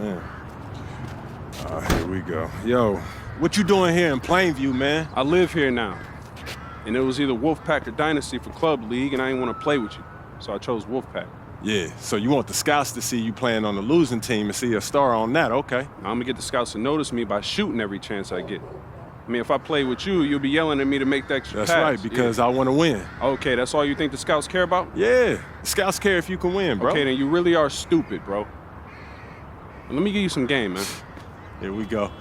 Man. Here we go. Yo, what you doing here in Plainview, man? I live here now. And it was either Wolfpack or Dynasty for Club League, and I didn't want to play with you. So I chose Wolfpack. Yeah, so you want the scouts to see you playing on the losing team and see a star on that, okay. I'm going to get the scouts to notice me by shooting every chance I get. I mean, if I play with you, you'll be yelling at me to make the extra pass. That's right, because I want to win. Okay, that's all you think the scouts care about? Yeah, the scouts care if you can win, bro. Okay, then you really are stupid, bro. Let me give you some game, man. Here we go.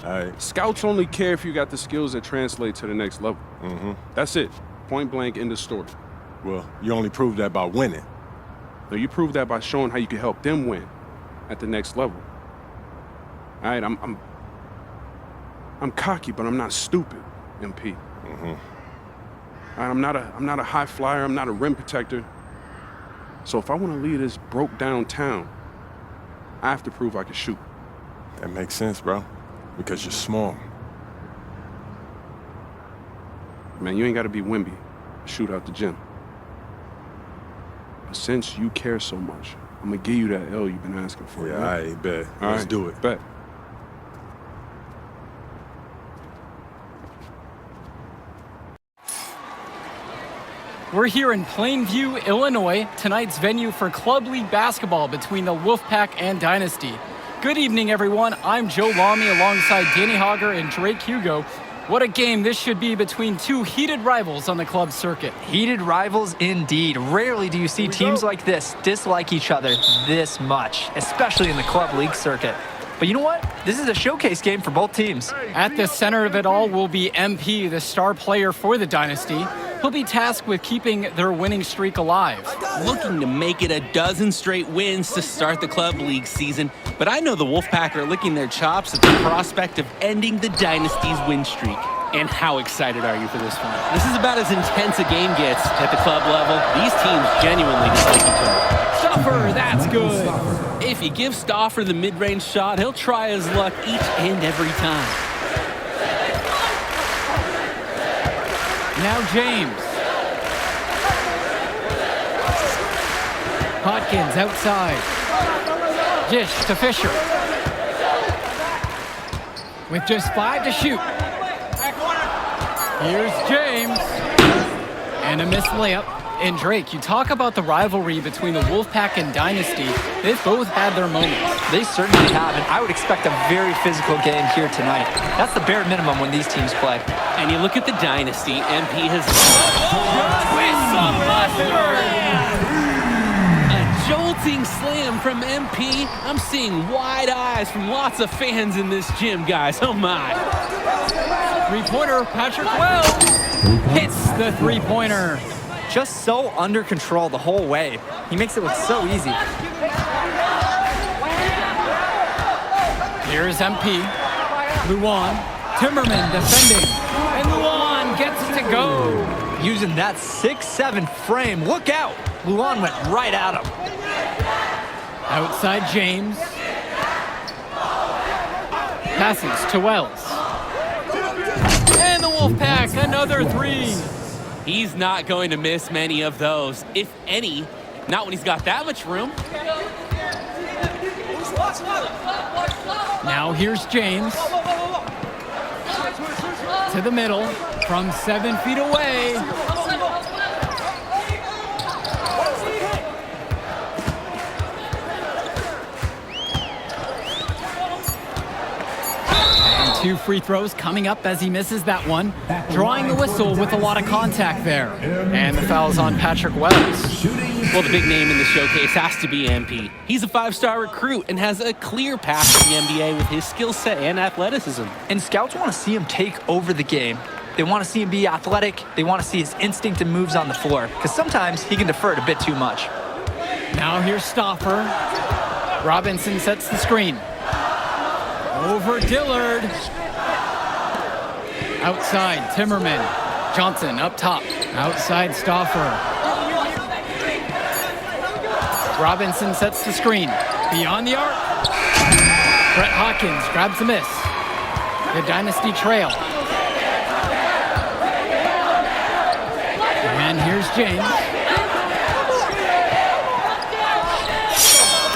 All right. Scouts only care if you got the skills that translate to the next level. Mm-hmm. That's it. Point blank, end of story. Well, you only prove that by winning. No, you prove that by showing how you can help them win at the next level. All right, I'm cocky, but I'm not stupid, MP. Mm-hmm. All right, I'm not a high flyer. I'm not a rim protector. So if I want to lead this broke down town, I have to prove I can shoot. That makes sense, bro. Because you're small. Man, you ain't got to be Wimby to shoot out the gym. But since you care so much, I'm going to give you that L you've been asking for. Yeah, I bet. Let's do it. Bet. We're here in Plainview, Illinois, tonight's venue for Club League basketball between the Wolfpack and Dynasty. Good evening, everyone. I'm Joe Lamy alongside Danny Hogger and Drake Hugo. What a game this should be between two heated rivals on the club circuit. Heated rivals indeed. Rarely do you see teams like this dislike each other this much, especially in the club league circuit. But you know what? This is a showcase game for both teams. At the center of it all will be MP, the star player for the Dynasty. He'll be tasked with keeping their winning streak alive. Looking to make it a dozen straight wins to start the club league season, but I know the Wolfpack are licking their chops at the prospect of ending the Dynasty's win streak. And how excited are you for this one? This is about as intense a game gets at the club level. These teams genuinely dislike each other. Stuffer, that's good. If you give Stauffer the mid-range shot, he'll try his luck each and every time. Now James. Hodkins outside. Dish to Fisher. With just 5 to shoot. Here's James. And a missed layup. And Drake, you talk about the rivalry between the Wolfpack and Dynasty. They've both had their moments. They certainly have, and I would expect a very physical game here tonight. That's the bare minimum when these teams play. And you look at the Dynasty, MP has... A jolting slam from MP. I'm seeing wide eyes from lots of fans in this gym, guys. Oh, my. Three-pointer, Patrick Wells hits the three-pointer. Just so under control the whole way. He makes it look so easy. Here's MP. Luan. Timmerman defending. And Luan gets it to go. Using that 6'7" frame. Look out. Luan went right at him. Outside James. Passes to Wells. And the Wolfpack, another three. He's not going to miss many of those, if any. Not when he's got that much room. Now here's James. To the middle from 7 feet away. And 2 free throws coming up as he misses that one. Drawing the whistle with a lot of contact there. And the foul's on Patrick Wells. Well, the big name in the showcase has to be MP. He's a 5-star recruit and has a clear path to the NBA with his skill set and athleticism. And scouts want to see him take over the game. They want to see him be athletic. They want to see his instinct and moves on the floor, because sometimes he can defer it a bit too much. Now here's Stauffer. Robinson sets the screen. Over Dillard. Outside, Timmerman. Johnson up top. Outside, Stauffer. Robinson sets the screen. Beyond the arc. Brett Hawkins grabs the miss. The Dynasty trail. And here's James.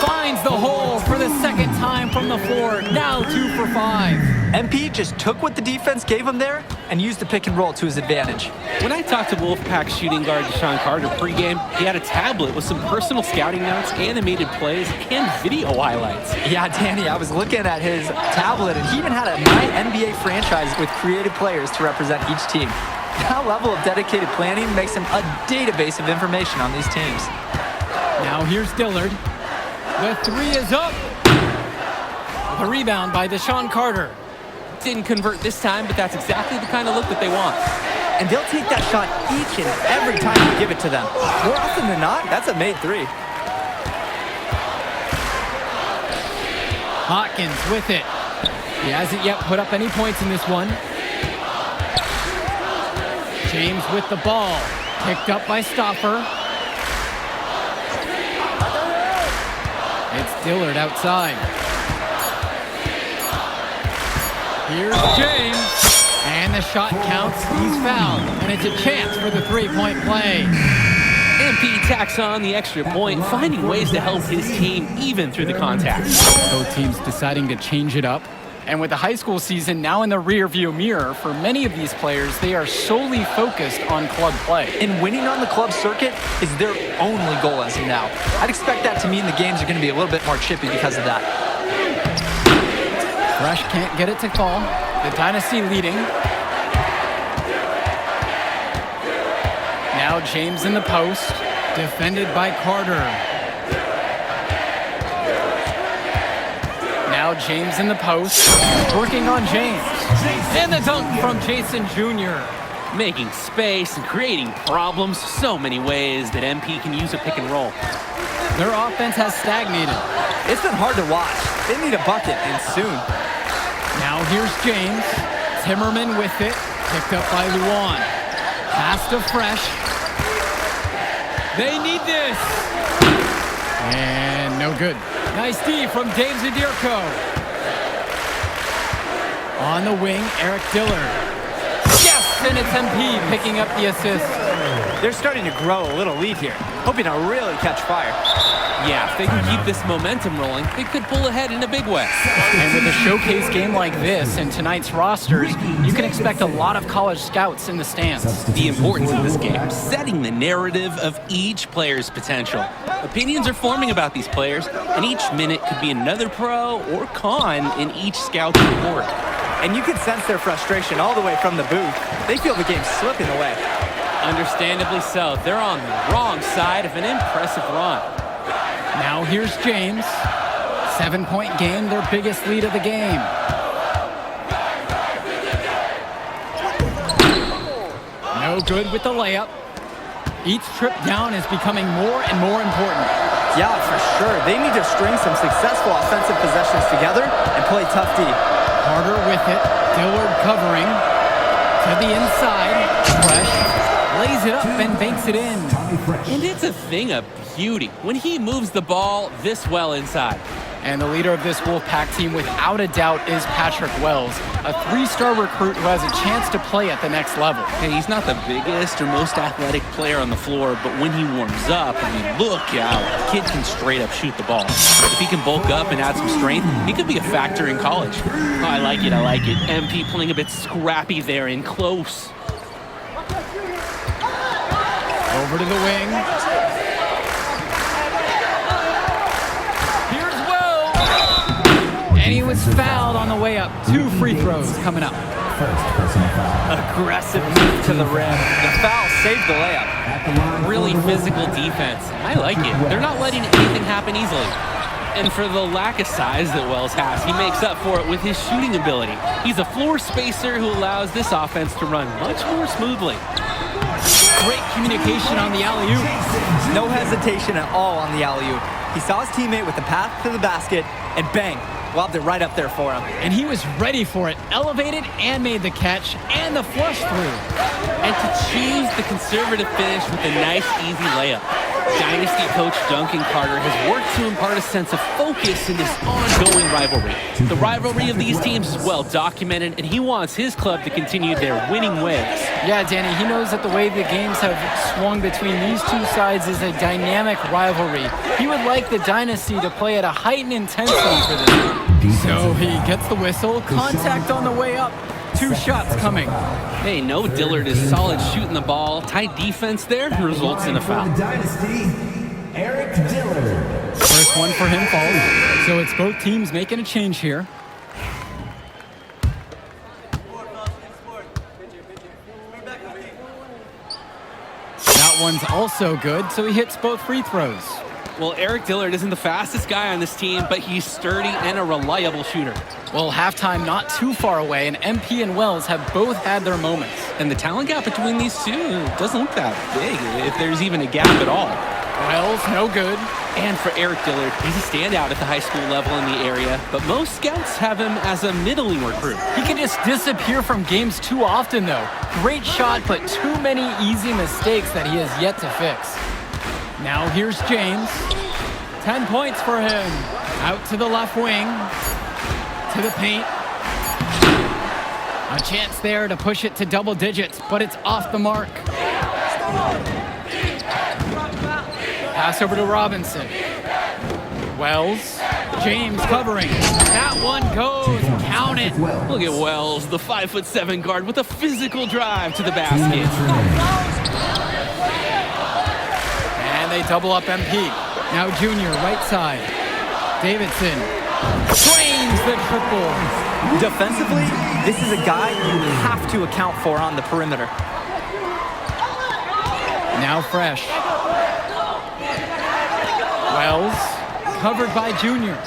Finds the hole for the second time for from the floor, now 2 for 5. MP just took what the defense gave him there and used the pick and roll to his advantage. When I talked to Wolfpack shooting guard Deshaun Carter pregame, he had a tablet with some personal scouting notes, animated plays, and video highlights. Yeah, Danny, I was looking at his tablet, and he even had a My NBA franchise with creative players to represent each team. That level of dedicated planning makes him a database of information on these teams. Now here's Dillard. The three is up. The rebound by Deshaun Carter. Didn't convert this time, but that's exactly the kind of look that they want. And they'll take that shot each and every time you give it to them. More often than not, that's a made three. Hawkins with it. He hasn't yet put up any points in this one. James with the ball. Picked up by Stoffer. It's Dillard outside. Here's James. And the shot counts. He's fouled. And it's a chance for the three-point play. MP tacks on the extra point, finding ways to help his team even through the contact. Both teams deciding to change it up. And with the high school season now in the rearview mirror, for many of these players, they are solely focused on club play. And winning on the club circuit is their only goal as of now. I'd expect that to mean the games are going to be a little bit more chippy because of that. Fresh can't get it to fall. The Dynasty leading. Now James in the post, defended by Carter. Now James in the post, working on James. And the dunk from Jason Jr. Making space and creating problems so many ways that MP can use a pick and roll. Their offense has stagnated. It's been hard to watch. They need a bucket, and soon. Now here's James. Timmerman with it, picked up by Luan. Pass to Fresh. They need this. And no good. Nice D from Dave Zadirko. On the wing, Eric Dillard. Yes, and it's MP picking up the assist. They're starting to grow a little lead here, hoping to really catch fire. Yeah, if they can keep this momentum rolling, they could pull ahead in a big way. And with a showcase game like this and tonight's rosters, you can expect a lot of college scouts in the stands. The importance of this game, setting the narrative of each player's potential. Opinions are forming about these players, and each minute could be another pro or con in each scout's report. And you can sense their frustration all the way from the booth. They feel the game slipping away. Understandably so. They're on the wrong side of an impressive run. Now here's James. 7-point game, their biggest lead of the game. No good with the layup. Each trip down is becoming more and more important. Yeah, for sure. They need to string some successful offensive possessions together and play tough D. Carter with it. Dillard covering. To the inside. Fresh lays it up and banks it in. And it's a thing of beauty when he moves the ball this well inside. And the leader of this Wolfpack team, without a doubt, is Patrick Wells, a 3-star recruit who has a chance to play at the next level. Hey, he's not the biggest or most athletic player on the floor, but when he warms up, I mean, look out. The kid can straight up shoot the ball. If he can bulk up and add some strength, he could be a factor in college. Oh, I like it, I like it. MP playing a bit scrappy there and close. Over to the wing. Here's Wells. And he was fouled on the way up. 2 free throws coming up. Aggressive move to the rim. The foul saved the layup. Really physical defense. I like it. They're not letting anything happen easily. And for the lack of size that Wells has, he makes up for it with his shooting ability. He's a floor spacer who allows this offense to run much more smoothly. Great communication on the alley-oop. No hesitation at all on the alley-oop. He saw his teammate with the path to the basket, and bang, lobbed it right up there for him. And he was ready for it, elevated and made the catch, and the flush through. And to choose the conservative finish with a nice, easy layup. Dynasty coach Duncan Carter has worked to impart a sense of focus in this ongoing rivalry. The rivalry of these teams is well documented, and he wants his club to continue their winning ways. Yeah, Danny, he knows that the way the games have swung between these two sides is a dynamic rivalry. He would like the Dynasty to play at a heightened intensity for this one. So he gets the whistle. Contact on the way up. 2 shots coming. Hey, no, Dillard is solid shooting the ball. Tight defense there results in a foul. Eric Dillard. First one for him falls. So it's both teams making a change here. That one's also good, so he hits both free throws. Well, Eric Dillard isn't the fastest guy on this team, but he's sturdy and a reliable shooter. Well, halftime not too far away, and MP and Wells have both had their moments. And the talent gap between these two doesn't look that big, if there's even a gap at all. Wells, no good. And for Eric Dillard, he's a standout at the high school level in the area, but most scouts have him as a middling recruit. He can just disappear from games too often, though. Great shot, but too many easy mistakes that he has yet to fix. Now here's James. 10 points for him. Out to the left wing. To the paint. A chance there to push it to double digits, but it's off the mark. Pass over to Robinson. Wells. James covering. That one goes. Count it. Look at Wells, the 5'7" guard with a physical drive to the basket. And they double up MP. Now Junior, right side. Davidson drains the triple. Defensively, this is a guy you have to account for on the perimeter. Now Fresh. Wells, covered by Junior.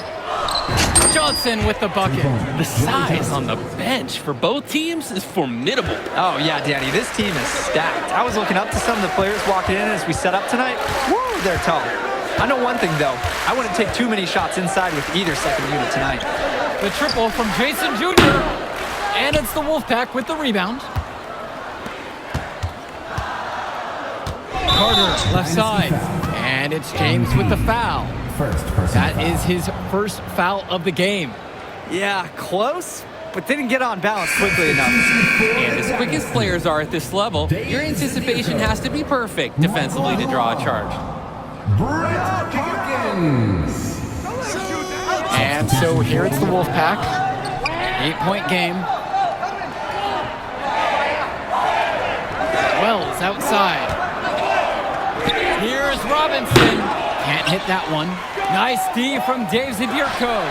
Johnson with the bucket. The size on the bench for both teams is formidable. Oh, yeah, Danny, this team is stacked. I was looking up to some of the players walking in as we set up tonight. Woo, they're tall. I know one thing, though. I wouldn't take too many shots inside with either second unit tonight. The triple from Jason Jr. And it's the Wolfpack with the rebound. Carter, left side. And it's James with the foul. That is his first foul of the game. Yeah, close, but didn't get on balance quickly enough. And as quick as players are at this level, your anticipation has to be perfect defensively to draw a charge. And so here it's the Wolfpack. 8-point game. Wells outside. Here's Robinson. Can't hit that one. Nice D from Dave Zadirko.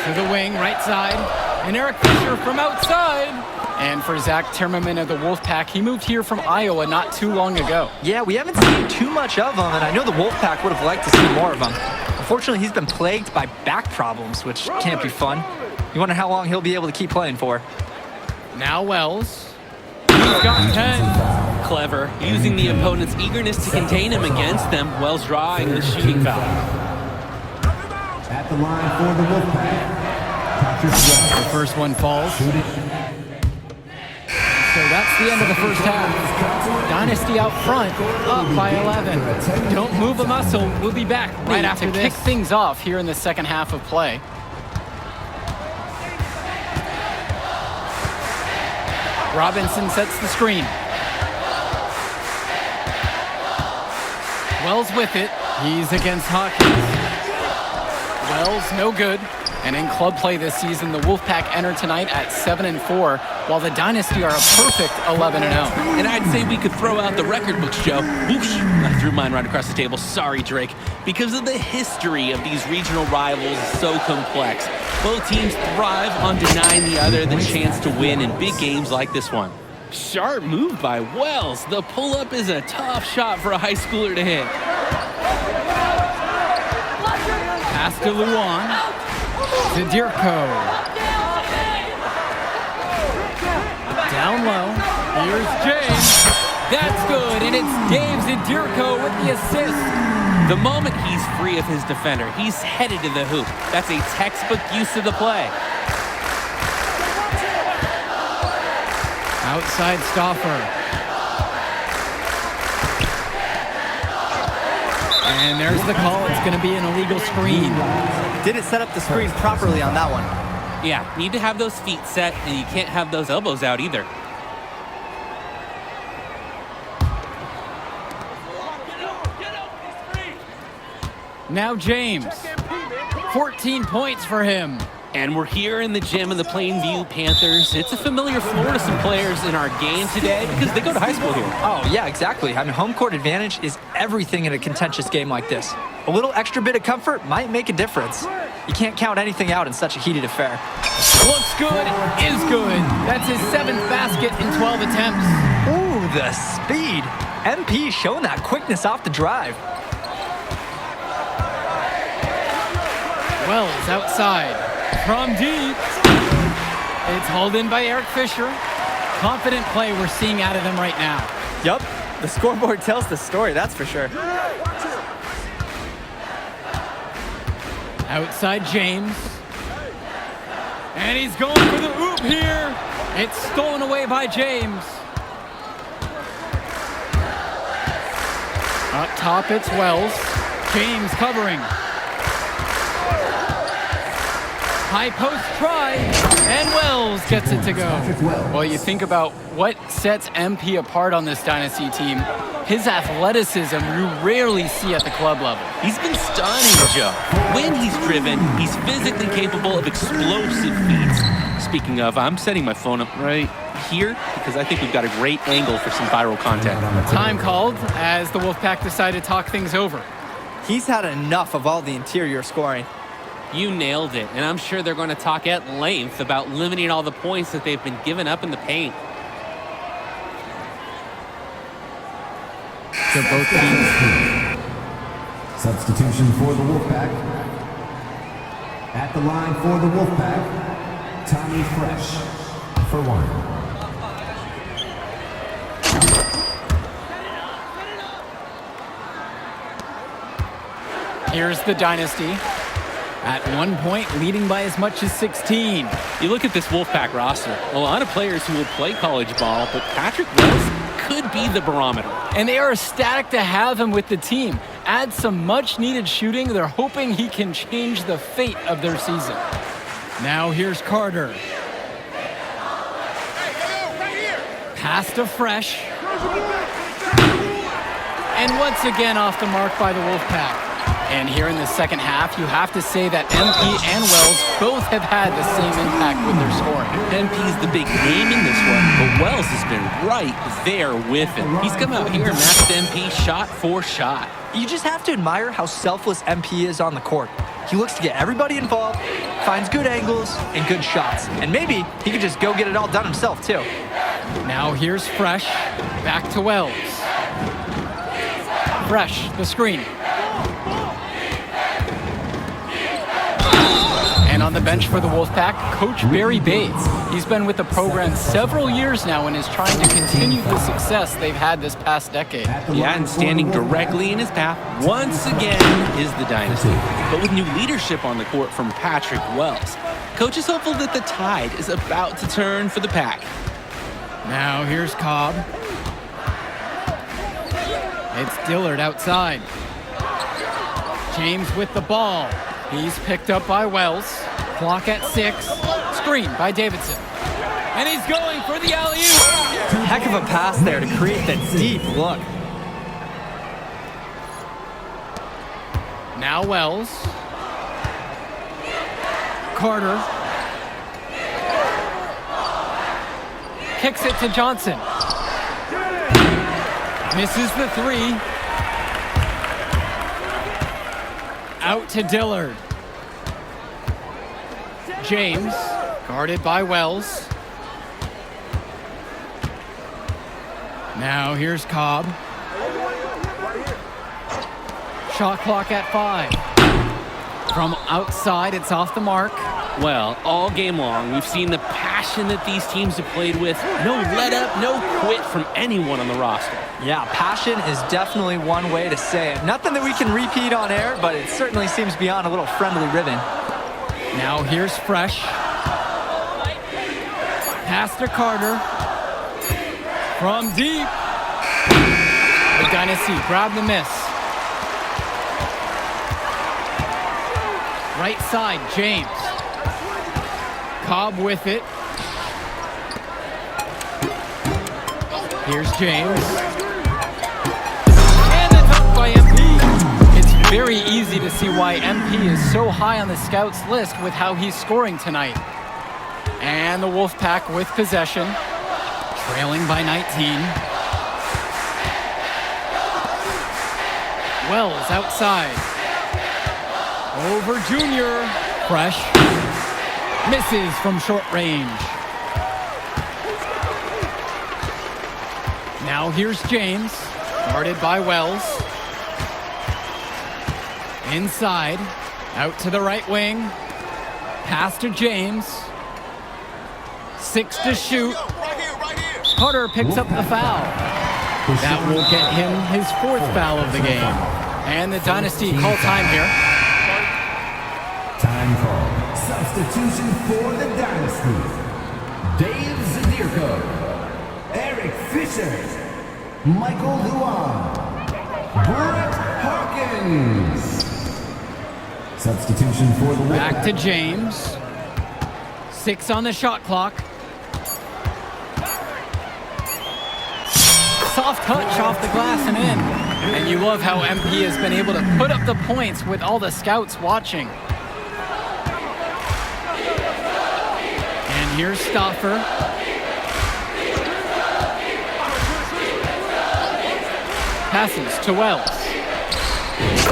To the wing, right side. And Eric Fisher from outside. And for Zach Timmerman of the Wolfpack, he moved here from Iowa not too long ago. Yeah, we haven't seen too much of him, and I know the Wolfpack would have liked to see more of him. Unfortunately, he's been plagued by back problems, which can't be fun. You wonder how long he'll be able to keep playing for. Now Wells. He's got 10. Clever, using the opponent's eagerness to contain him against them, Wells drawing the shooting foul. At the line for the Wolfpack. The first one falls. So that's the end of the first half. Dynasty out front, up by 11. Don't move a muscle. We'll be back right after this. To kick things off here in the second half of play. Robinson sets the screen. Wells with it. He's against Hawkins. Wells, no good. And in club play this season, the Wolfpack enter tonight at 7-4, while the Dynasty are a perfect 11-0. And I'd say we could throw out the record books, Joe. Whoosh, I threw mine right across the table. Sorry, Drake. Because of the history of these regional rivals is so complex. Both teams thrive on denying the other the chance to win in big games like this one. Sharp move by Wells. The pull-up is a tough shot for a high schooler to hit. Pass to Luan. Zadirko. Down low. Here's James. That's good, and it's Dave Zadirko with the assist. The moment he's free of his defender, he's headed to the hoop. That's a textbook use of the play. Outside Stauffer. And there's the call. It's going to be an illegal screen. Didn't set up the screen properly on that one. Yeah, need to have those feet set, and you can't have those elbows out either. Now James. 14 points for him. And we're here in the gym of the Plainview Panthers. It's a familiar floor to some players in our game today because they go to high school here. Oh, yeah, exactly. I mean, home court advantage is everything in a contentious game like this. A little extra bit of comfort might make a difference. You can't count anything out in such a heated affair. Looks good, is good. That's his 7th basket in 12 attempts. Ooh, the speed. MP showing that quickness off the drive. Wells outside. From deep. It's hauled in by Eric Fisher. Confident play we're seeing out of them right now. Yup, the scoreboard tells the story, that's for sure. Outside James. And he's going for the oop here. It's stolen away by James. Up top, it's Wells. James covering. High post try, and Wells gets it to go. Well, you think about what sets MP apart on this Dynasty team. His athleticism you rarely see at the club level. He's been stunning, Joe. When he's driven, he's physically capable of explosive feats. Speaking of, I'm setting my phone up right here because I think we've got a great angle for some viral content. Time called as the Wolfpack decide to talk things over. He's had enough of all the interior scoring. You nailed it, and I'm sure they're going to talk at length about limiting all the points that they've been giving up in the paint. So both teams. Substitution for the Wolfpack. At the line for the Wolfpack, Tommy Fresh for 1. Here's the Dynasty. At one point, leading by as much as 16. You look at this Wolfpack roster, a lot of players who will play college ball, but Patrick Wells could be the barometer. And they are ecstatic to have him with the team. Add some much-needed shooting. They're hoping he can change the fate of their season. Now here's Carter. Pass to Fresh. And once again off the mark by the Wolfpack. And here in the second half, you have to say that MP and Wells both have had the same impact with their scoring. MP's the big name in this one, but Wells has been right there with him. He's come out here and matched MP shot for shot. You just have to admire how selfless MP is on the court. He looks to get everybody involved, finds good angles and good shots. And maybe he could just go get it all done himself, too. Now here's Fresh. Back to Wells. Fresh, the screen. And on the bench for the Wolfpack, Coach Barry Bates. He's been with the program several years now and is trying to continue the success they've had this past decade. Yeah, and standing directly in his path once again is the Dynasty. But with new leadership on the court from Patrick Wells, Coach is hopeful that the tide is about to turn for the Pack. Now here's Cobb. It's Dillard outside. James with the ball. He's picked up by Wells. Clock at 6. Screen by Davidson. And he's going for the alley-oop. Heck of a pass there to create that deep look. Now Wells. Carter. Kicks it to Johnson. Misses the 3. Out to Dillard. James, guarded by Wells. Now here's Cobb. Shot clock at 5. From outside, it's off the mark. Well, all game long, we've seen the passion that these teams have played with. No let up, no quit from anyone on the roster. Yeah, passion is definitely one way to say it. Nothing that we can repeat on air, but it certainly seems beyond a little friendly ribbon. Now here's Fresh. Pass to Carter. From deep. The Dynasty grab the miss. Right side, James. Cobb with it. Here's James. And the dunk by MP. It's very easy to see why MP is so high on the scouts list with how he's scoring tonight. And the Wolfpack with possession, trailing by 19. Wells outside. Over Junior. Fresh. Misses from short range. Now here's James, guarded by Wells. Inside, out to the right wing. Pass to James. 6 to shoot. Carter picks up the foul. That will get him his 4th foul of the game. And the Dynasty call time here. Time call. Substitution for the Dynasty. Dave Zadirko. Eric Fisher. Michael Luan. Brett Hawkins. Substitution for the Back to James. 6 on the shot clock. Soft touch off the glass and in. And you love how MP has been able to put up the points with all the scouts watching. And here's Stauffer. Passes to Wells.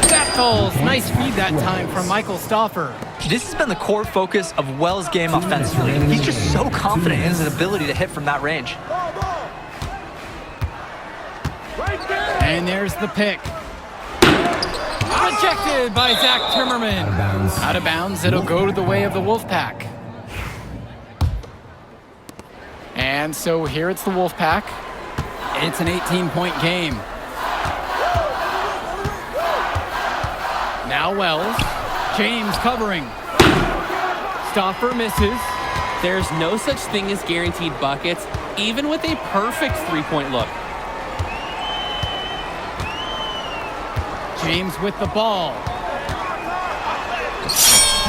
That falls. Nice feed that time from Michael Stauffer. This has been the core focus of Wells' game offensively. He's just so confident in his ability to hit from that range. And there's the pick. Rejected by Zach Timmerman. Out of bounds. It'll go to the way of the Wolfpack. And so here it's the Wolfpack. It's an 18-point game. Now Wells. James covering. Stauffer misses. There's no such thing as guaranteed buckets, even with a perfect three-point look. James with the ball.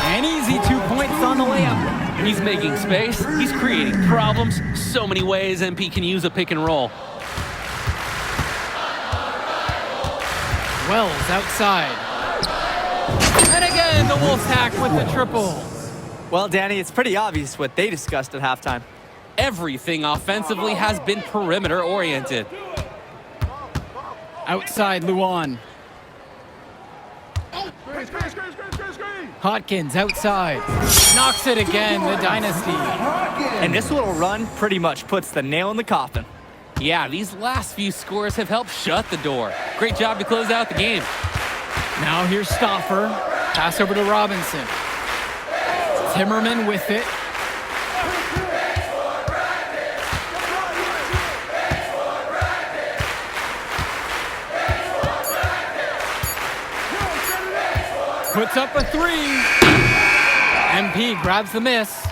An easy 2 points on the layup. He's making space. He's creating problems. So many ways MP can use a pick and roll. Wells outside. And again, the Wolfpack with the triple. Well, Danny, it's pretty obvious what they discussed at halftime. Everything offensively has been perimeter-oriented. Outside, Luan. Hawkins outside. Knocks it again, the Dynasty. And this little run pretty much puts the nail in the coffin. Yeah, these last few scores have helped shut the door. Great job to close out the game. Now here's Stauffer. Pass over to Robinson. Timmerman with it. Puts up a 3. MP grabs the miss.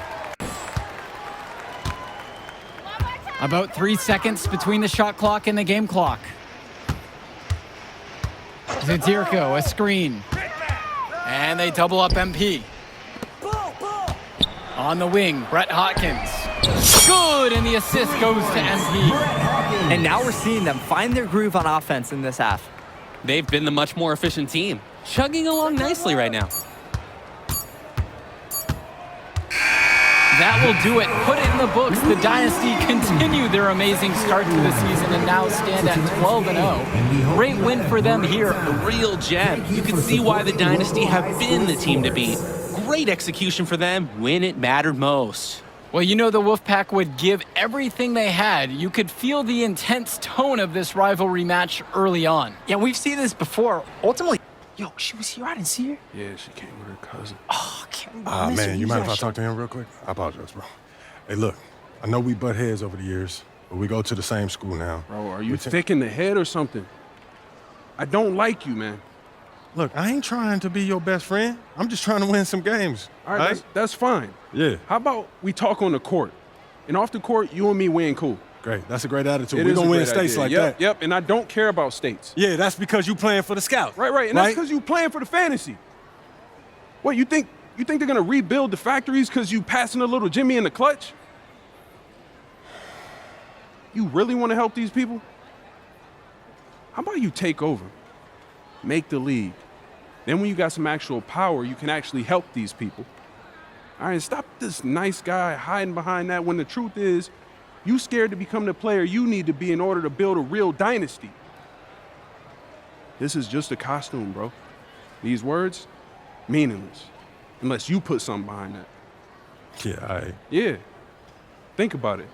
About 3 seconds between the shot clock and the game clock. Zadirko, a screen. And they double up MP. On the wing, Brett Hawkins. Good, and the assist goes to MP. And now we're seeing them find their groove on offense in this half. They've been the much more efficient team, chugging along nicely right now. That will do it. Put it in the books. The Dynasty continue their amazing start to the season and now stand at 12-0. Great win for them here. A real gem. You can see why the Dynasty have been the team to beat. Great execution for them when it mattered most. Well, you know the Wolfpack would give everything they had. You could feel the intense tone of this rivalry match early on. Yeah, we've seen this before. Ultimately, yo, she was here. I didn't see her. Yeah, she came with her cousin. Oh, I can't remember. Man, you mind if I talk to him real quick? I apologize, bro. Hey, look, I know we butt heads over the years, but we go to the same school now. Bro, are you thick in the head or something? I don't like you, man. Look, I ain't trying to be your best friend. I'm just trying to win some games. All right, that's fine. Yeah. How about we talk on the court? And off the court, you and me, we ain't cool. Great. That's a great attitude. It We're is going a to win great states idea. like Yep, that. Yep, and I don't care about states. Yeah, that's because you playing for the Scouts. Right, and that's because you playing for the fantasy. What, you think they're going to rebuild the factories because you passing a little Jimmy in the clutch? You really want to help these people? How about you take over, make the league, Then when you got some actual power, you can actually help these people. All right, stop this nice guy hiding behind that when the truth is, you scared to become the player you need to be in order to build a real dynasty. This is just a costume, bro. These words, meaningless, unless you put something behind that. Yeah, Yeah, think about it.